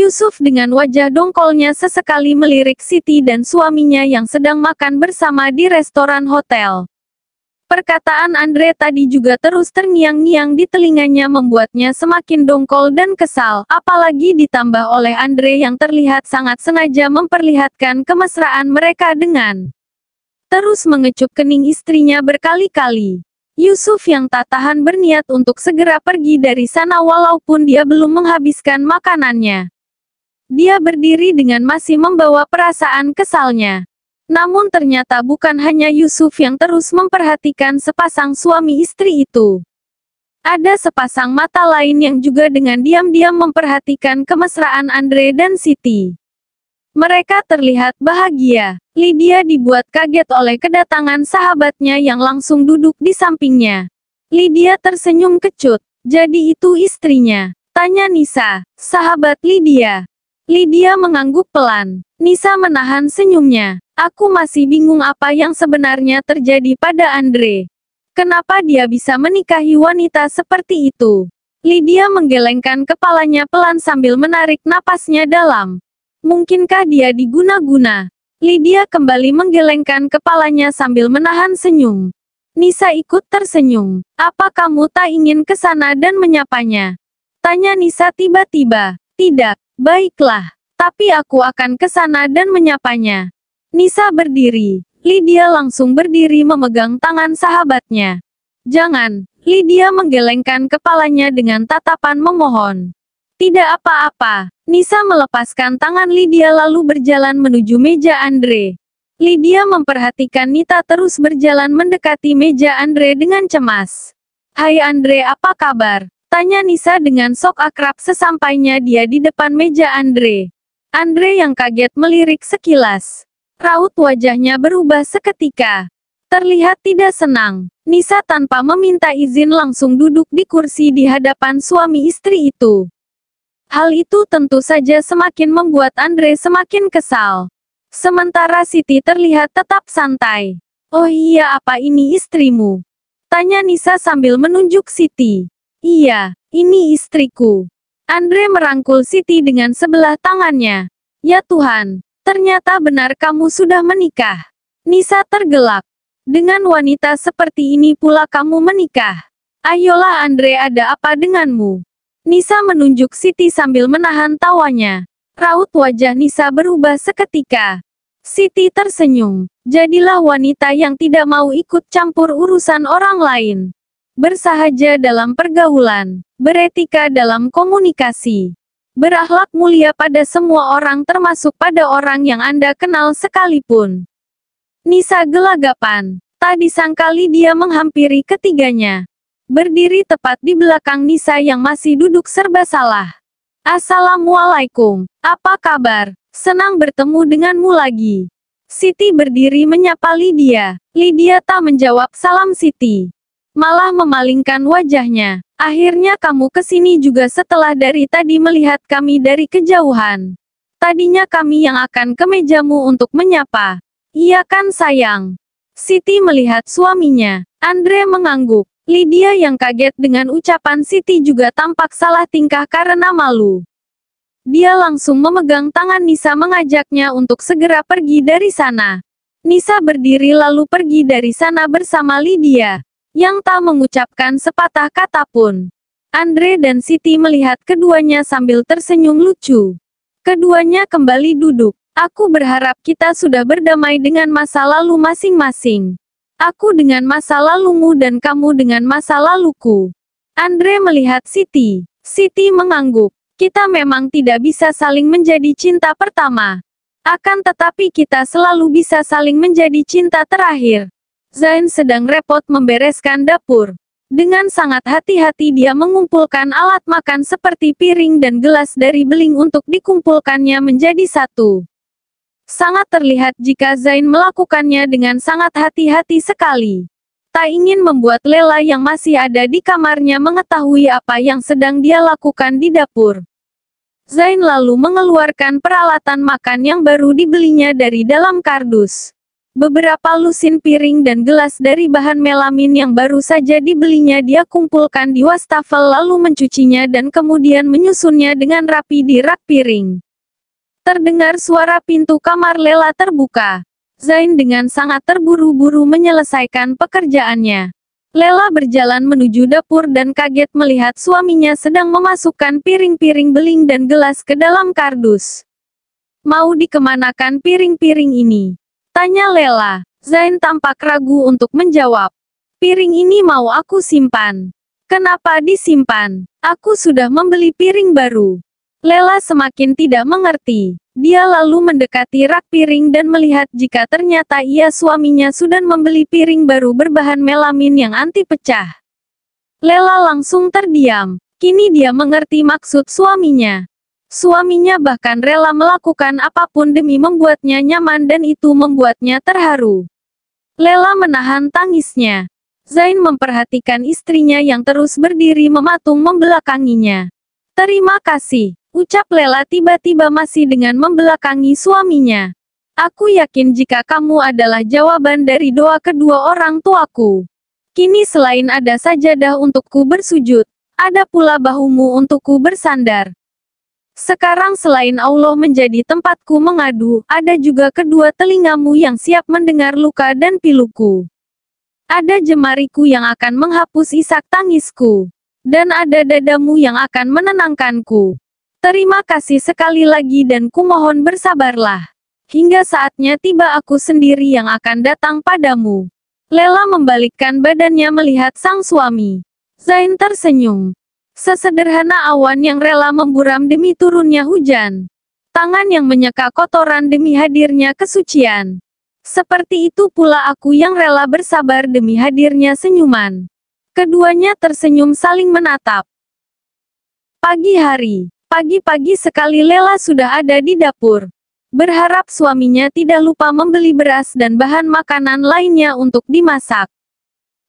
Yusuf dengan wajah dongkolnya sesekali melirik Siti dan suaminya yang sedang makan bersama di restoran hotel. Perkataan Andre tadi juga terus terngiang-ngiang di telinganya membuatnya semakin dongkol dan kesal, apalagi ditambah oleh Andre yang terlihat sangat sengaja memperlihatkan kemesraan mereka dengan terus mengecup kening istrinya berkali-kali. Yusuf yang tak tahan berniat untuk segera pergi dari sana walaupun dia belum menghabiskan makanannya. Dia berdiri dengan masih membawa perasaan kesalnya. Namun ternyata bukan hanya Yusuf yang terus memperhatikan sepasang suami istri itu. Ada sepasang mata lain yang juga dengan diam-diam memperhatikan kemesraan Andre dan Siti. Mereka terlihat bahagia. Lydia dibuat kaget oleh kedatangan sahabatnya yang langsung duduk di sampingnya. Lydia tersenyum kecut. Jadi itu istrinya? Tanya Nisa, sahabat Lydia. Lydia mengangguk pelan. Nisa menahan senyumnya. Aku masih bingung apa yang sebenarnya terjadi pada Andre. Kenapa dia bisa menikahi wanita seperti itu? Lydia menggelengkan kepalanya pelan sambil menarik napasnya dalam. Mungkinkah dia diguna-guna? Lydia kembali menggelengkan kepalanya sambil menahan senyum. Nisa ikut tersenyum. Apa kamu tak ingin ke sana dan menyapanya? Tanya Nisa tiba-tiba. Tidak, baiklah. Tapi aku akan ke sana dan menyapanya. Nisa berdiri. Lydia langsung berdiri memegang tangan sahabatnya. Jangan. Lydia menggelengkan kepalanya dengan tatapan memohon. Tidak apa-apa. Nisa melepaskan tangan Lydia lalu berjalan menuju meja Andre. Lydia memperhatikan Nita terus berjalan mendekati meja Andre dengan cemas. Hai Andre, apa kabar? Tanya Nisa dengan sok akrab sesampainya dia di depan meja Andre. Andre yang kaget melirik sekilas. Raut wajahnya berubah seketika. Terlihat tidak senang. Nisa tanpa meminta izin langsung duduk di kursi di hadapan suami istri itu. Hal itu tentu saja semakin membuat Andre semakin kesal. Sementara Siti terlihat tetap santai. Oh iya, apa ini istrimu? Tanya Nisa sambil menunjuk Siti. Iya, ini istriku. Andre merangkul Siti dengan sebelah tangannya. Ya Tuhan. Ternyata benar kamu sudah menikah. Nisa tergelak. Dengan wanita seperti ini pula kamu menikah. Ayolah Andre, ada apa denganmu? Nisa menunjuk Siti sambil menahan tawanya. Raut wajah Nisa berubah seketika. Siti tersenyum. Jadilah wanita yang tidak mau ikut campur urusan orang lain. Bersahaja dalam pergaulan. Beretika dalam komunikasi. Berakhlak mulia pada semua orang termasuk pada orang yang Anda kenal sekalipun. Nisa gelagapan. Tak disangka Lydia menghampiri ketiganya. Berdiri tepat di belakang Nisa yang masih duduk serba salah. Assalamualaikum. Apa kabar? Senang bertemu denganmu lagi. Siti berdiri menyapa Lydia. Lydia tak menjawab salam Siti. Malah memalingkan wajahnya. Akhirnya kamu kesini juga setelah dari tadi melihat kami dari kejauhan. Tadinya kami yang akan ke mejamu untuk menyapa. Iya kan sayang? Siti melihat suaminya. Andre mengangguk. Lydia yang kaget dengan ucapan Siti juga tampak salah tingkah karena malu. Dia langsung memegang tangan Nisa mengajaknya untuk segera pergi dari sana. Nisa berdiri lalu pergi dari sana bersama Lydia. Yang tak mengucapkan sepatah kata pun. Andre dan Siti melihat keduanya sambil tersenyum lucu. Keduanya kembali duduk. Aku berharap kita sudah berdamai dengan masa lalu masing-masing. Aku dengan masa lalumu dan kamu dengan masa laluku. Andre melihat Siti. Siti mengangguk. Kita memang tidak bisa saling menjadi cinta pertama. Akan tetapi kita selalu bisa saling menjadi cinta terakhir. Zain sedang repot membereskan dapur. Dengan sangat hati-hati dia mengumpulkan alat makan seperti piring dan gelas dari beling untuk dikumpulkannya menjadi satu. Sangat terlihat jika Zain melakukannya dengan sangat hati-hati sekali. Tak ingin membuat Lela yang masih ada di kamarnya mengetahui apa yang sedang dia lakukan di dapur. Zain lalu mengeluarkan peralatan makan yang baru dibelinya dari dalam kardus. Beberapa lusin piring dan gelas dari bahan melamin yang baru saja dibelinya dia kumpulkan di wastafel lalu mencucinya dan kemudian menyusunnya dengan rapi di rak piring. Terdengar suara pintu kamar Lela terbuka. Zain dengan sangat terburu-buru menyelesaikan pekerjaannya. Lela berjalan menuju dapur dan kaget melihat suaminya sedang memasukkan piring-piring beling dan gelas ke dalam kardus. Mau dikemanakan piring-piring ini? Tanya Lela. Zain tampak ragu untuk menjawab. Piring ini mau aku simpan. Kenapa disimpan? Aku sudah membeli piring baru. Lela semakin tidak mengerti. Dia lalu mendekati rak piring dan melihat jika ternyata suaminya sudah membeli piring baru berbahan melamin yang anti pecah. Lela langsung terdiam. Kini dia mengerti maksud suaminya. Suaminya bahkan rela melakukan apapun demi membuatnya nyaman dan itu membuatnya terharu. Lela menahan tangisnya. Zain memperhatikan istrinya yang terus berdiri mematung membelakanginya. Terima kasih, ucap Lela tiba-tiba masih dengan membelakangi suaminya. Aku yakin jika kamu adalah jawaban dari doa kedua orang tuaku. Kini selain ada sajadah untukku bersujud, ada pula bahumu untukku bersandar. Sekarang selain Allah menjadi tempatku mengadu, ada juga kedua telingamu yang siap mendengar luka dan piluku. Ada jemariku yang akan menghapus isak tangisku. Dan ada dadamu yang akan menenangkanku. Terima kasih sekali lagi dan kumohon bersabarlah. Hingga saatnya tiba aku sendiri yang akan datang padamu. Lela membalikkan badannya melihat sang suami. Zain tersenyum. Sesederhana awan yang rela memburam demi turunnya hujan. Tangan yang menyeka kotoran demi hadirnya kesucian. Seperti itu pula aku yang rela bersabar demi hadirnya senyuman. Keduanya tersenyum saling menatap. Pagi hari. Pagi-pagi sekali Lela sudah ada di dapur. Berharap suaminya tidak lupa membeli beras dan bahan makanan lainnya untuk dimasak.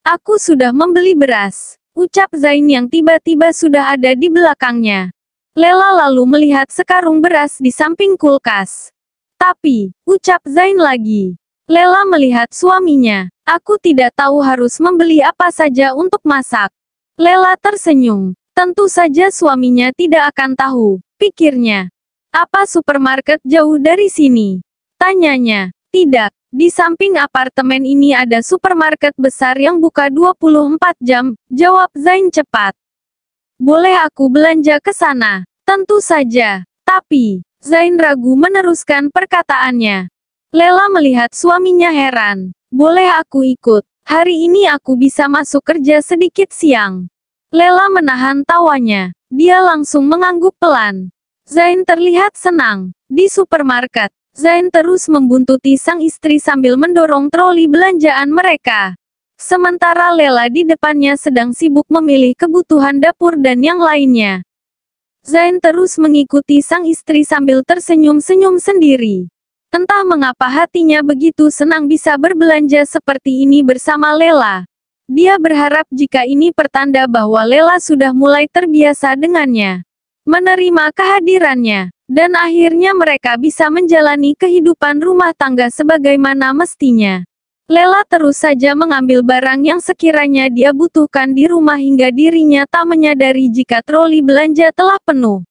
Aku sudah membeli beras. Ucap Zain yang tiba-tiba sudah ada di belakangnya. Lela lalu melihat sekarung beras di samping kulkas. Tapi, ucap Zain lagi. Lela melihat suaminya. Aku tidak tahu harus membeli apa saja untuk masak. Lela tersenyum. Tentu saja suaminya tidak akan tahu, pikirnya. Apa supermarket jauh dari sini? Tanyanya. Tidak. Di samping apartemen ini ada supermarket besar yang buka 24 jam, jawab Zain cepat. Boleh aku belanja ke sana? Tentu saja. Tapi, Zain ragu meneruskan perkataannya. Lela melihat suaminya heran. Boleh aku ikut? Hari ini aku bisa masuk kerja sedikit siang. Lela menahan tawanya. Dia langsung mengangguk pelan. Zain terlihat senang. Di supermarket, Zain terus membuntuti sang istri sambil mendorong troli belanjaan mereka. Sementara Lela di depannya sedang sibuk memilih kebutuhan dapur dan yang lainnya. Zain terus mengikuti sang istri sambil tersenyum-senyum sendiri. Entah mengapa hatinya begitu senang bisa berbelanja seperti ini bersama Lela. Dia berharap jika ini pertanda bahwa Lela sudah mulai terbiasa dengannya. Menerima kehadirannya. Dan akhirnya mereka bisa menjalani kehidupan rumah tangga sebagaimana mestinya. Lela terus saja mengambil barang yang sekiranya dia butuhkan di rumah hingga dirinya tak menyadari jika troli belanja telah penuh.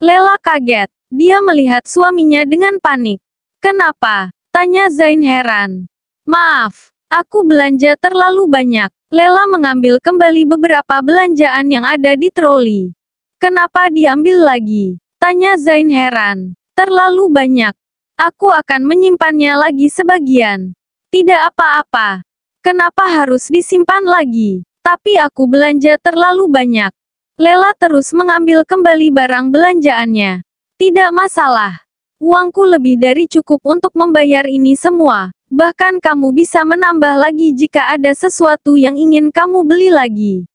Lela kaget. Dia melihat suaminya dengan panik. Kenapa? Tanya Zain heran. Maaf, aku belanja terlalu banyak. Lela mengambil kembali beberapa belanjaan yang ada di troli. Kenapa diambil lagi? Tanya Zain heran. Terlalu banyak. Aku akan menyimpannya lagi sebagian. Tidak apa-apa. Kenapa harus disimpan lagi? Tapi aku belanja terlalu banyak. Lela terus mengambil kembali barang belanjaannya. Tidak masalah. Uangku lebih dari cukup untuk membayar ini semua. Bahkan kamu bisa menambah lagi jika ada sesuatu yang ingin kamu beli lagi.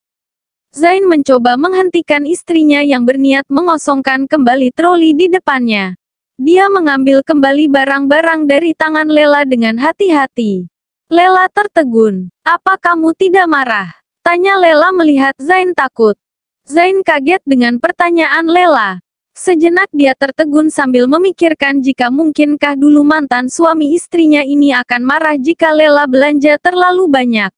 Zain mencoba menghentikan istrinya yang berniat mengosongkan kembali troli di depannya. Dia mengambil kembali barang-barang dari tangan Lela dengan hati-hati. Lela tertegun. Apa kamu tidak marah? Tanya Lela melihat Zain takut. Zain kaget dengan pertanyaan Lela. Sejenak dia tertegun sambil memikirkan jika mungkinkah dulu mantan suami istrinya ini akan marah jika Lela belanja terlalu banyak.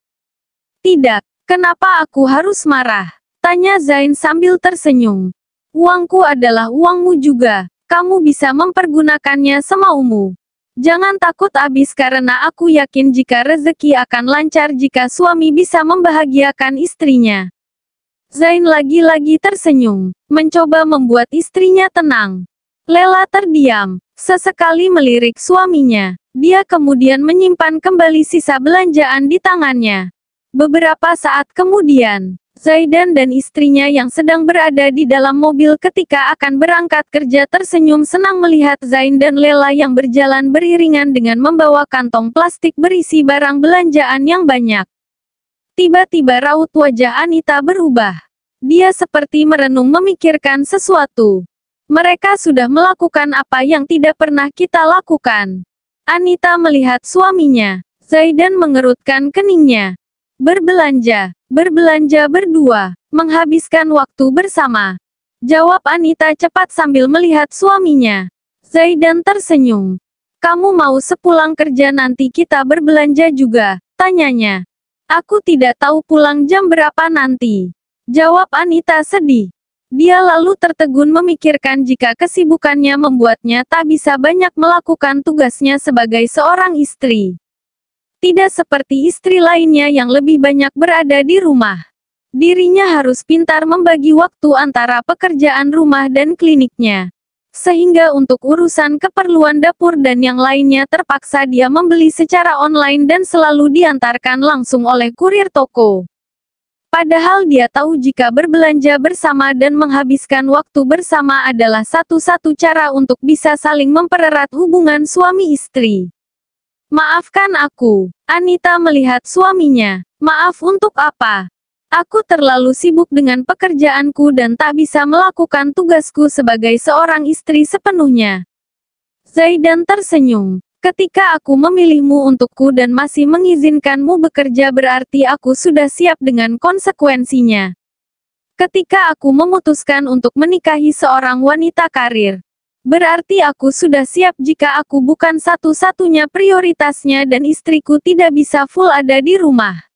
Tidak, kenapa aku harus marah? Tanya Zain sambil tersenyum. Uangku adalah uangmu juga, kamu bisa mempergunakannya semaumu. Jangan takut habis karena aku yakin jika rezeki akan lancar jika suami bisa membahagiakan istrinya. Zain lagi-lagi tersenyum, mencoba membuat istrinya tenang. Lela terdiam, sesekali melirik suaminya. Dia kemudian menyimpan kembali sisa belanjaan di tangannya. Beberapa saat kemudian, Zaidan dan istrinya yang sedang berada di dalam mobil ketika akan berangkat kerja tersenyum senang melihat Zain dan Lela yang berjalan beriringan dengan membawa kantong plastik berisi barang belanjaan yang banyak. Tiba-tiba raut wajah Anita berubah. Dia seperti merenung memikirkan sesuatu. Mereka sudah melakukan apa yang tidak pernah kita lakukan. Anita melihat suaminya. Zaidan mengerutkan keningnya. Berbelanja berdua, menghabiskan waktu bersama. Jawab Anita cepat sambil melihat suaminya. Zaidan tersenyum. Kamu mau sepulang kerja nanti kita berbelanja juga? Tanyanya. Aku tidak tahu pulang jam berapa nanti. Jawab Anita sedih. Dia lalu tertegun memikirkan jika kesibukannya membuatnya tak bisa banyak melakukan tugasnya sebagai seorang istri. Tidak seperti istri lainnya yang lebih banyak berada di rumah. Dirinya harus pintar membagi waktu antara pekerjaan rumah dan kliniknya. Sehingga untuk urusan keperluan dapur dan yang lainnya terpaksa dia membeli secara online dan selalu diantarkan langsung oleh kurir toko. Padahal dia tahu jika berbelanja bersama dan menghabiskan waktu bersama adalah satu-satu cara untuk bisa saling mempererat hubungan suami istri. Maafkan aku, Anita melihat suaminya. Maaf untuk apa? Aku terlalu sibuk dengan pekerjaanku dan tak bisa melakukan tugasku sebagai seorang istri sepenuhnya. Zaidan tersenyum. Ketika aku memilihmu untukku dan masih mengizinkanmu bekerja berarti aku sudah siap dengan konsekuensinya. Ketika aku memutuskan untuk menikahi seorang wanita karir, berarti aku sudah siap jika aku bukan satu-satunya prioritasnya dan istriku tidak bisa full ada di rumah.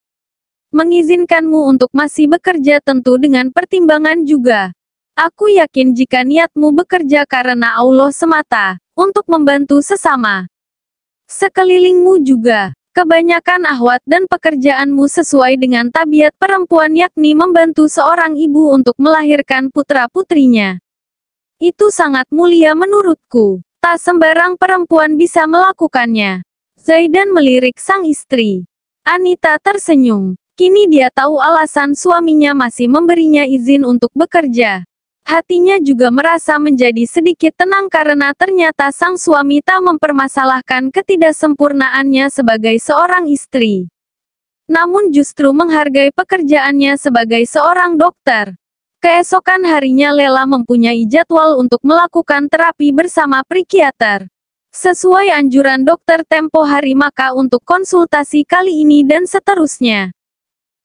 Mengizinkanmu untuk masih bekerja tentu dengan pertimbangan juga. Aku yakin jika niatmu bekerja karena Allah semata, untuk membantu sesama sekelilingmu juga. Kebanyakan ahwat dan pekerjaanmu sesuai dengan tabiat perempuan yakni membantu seorang ibu untuk melahirkan putra-putrinya. Itu sangat mulia menurutku. Tak sembarang perempuan bisa melakukannya. Zaidan melirik sang istri. Anita tersenyum. Kini dia tahu alasan suaminya masih memberinya izin untuk bekerja. Hatinya juga merasa menjadi sedikit tenang karena ternyata sang suami tak mempermasalahkan ketidaksempurnaannya sebagai seorang istri. Namun justru menghargai pekerjaannya sebagai seorang dokter. Keesokan harinya Lela mempunyai jadwal untuk melakukan terapi bersama psikiater. Sesuai anjuran dokter tempo hari maka untuk konsultasi kali ini dan seterusnya.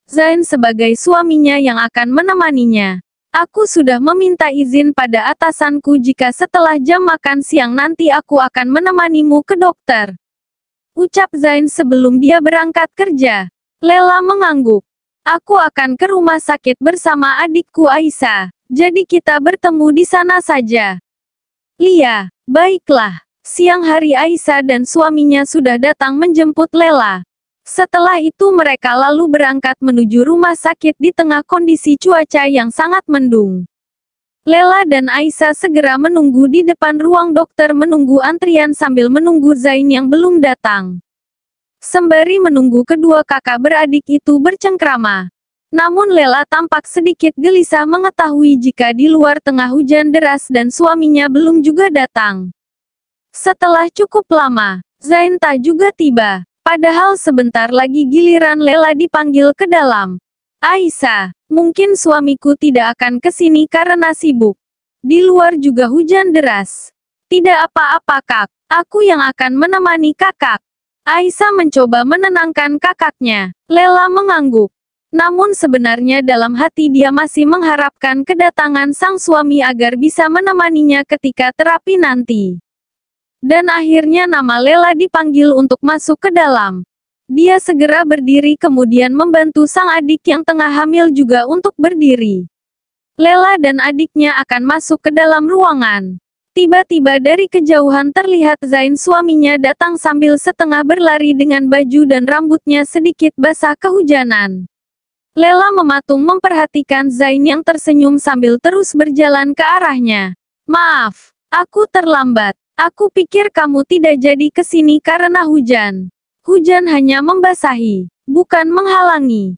Zain sebagai suaminya yang akan menemaninya. Aku sudah meminta izin pada atasanku jika setelah jam makan siang nanti aku akan menemanimu ke dokter. Ucap Zain sebelum dia berangkat kerja. Lela mengangguk. Aku akan ke rumah sakit bersama adikku Aisyah. Jadi kita bertemu di sana saja. Iya, baiklah. Siang hari Aisyah dan suaminya sudah datang menjemput Lela. Setelah itu mereka lalu berangkat menuju rumah sakit di tengah kondisi cuaca yang sangat mendung. Lela dan Aisyah segera menunggu di depan ruang dokter menunggu antrian sambil menunggu Zain yang belum datang. Sembari menunggu kedua kakak beradik itu bercengkrama. Namun Lela tampak sedikit gelisah mengetahui jika di luar tengah hujan deras dan suaminya belum juga datang. Setelah cukup lama, Zain tak juga tiba. Padahal sebentar lagi giliran Lela dipanggil ke dalam. Aisyah, mungkin suamiku tidak akan ke sini karena sibuk. Di luar juga hujan deras. Tidak apa-apa kak, aku yang akan menemani kakak. Aisyah mencoba menenangkan kakaknya. Lela mengangguk. Namun sebenarnya dalam hati dia masih mengharapkan kedatangan sang suami agar bisa menemaninya ketika terapi nanti. Dan akhirnya nama Lela dipanggil untuk masuk ke dalam. Dia segera berdiri kemudian membantu sang adik yang tengah hamil juga untuk berdiri. Lela dan adiknya akan masuk ke dalam ruangan. Tiba-tiba dari kejauhan terlihat Zain suaminya datang sambil setengah berlari dengan baju dan rambutnya sedikit basah kehujanan. Lela mematung memperhatikan Zain yang tersenyum sambil terus berjalan ke arahnya. Maaf, aku terlambat. Aku pikir kamu tidak jadi ke sini karena hujan. Hujan hanya membasahi, bukan menghalangi.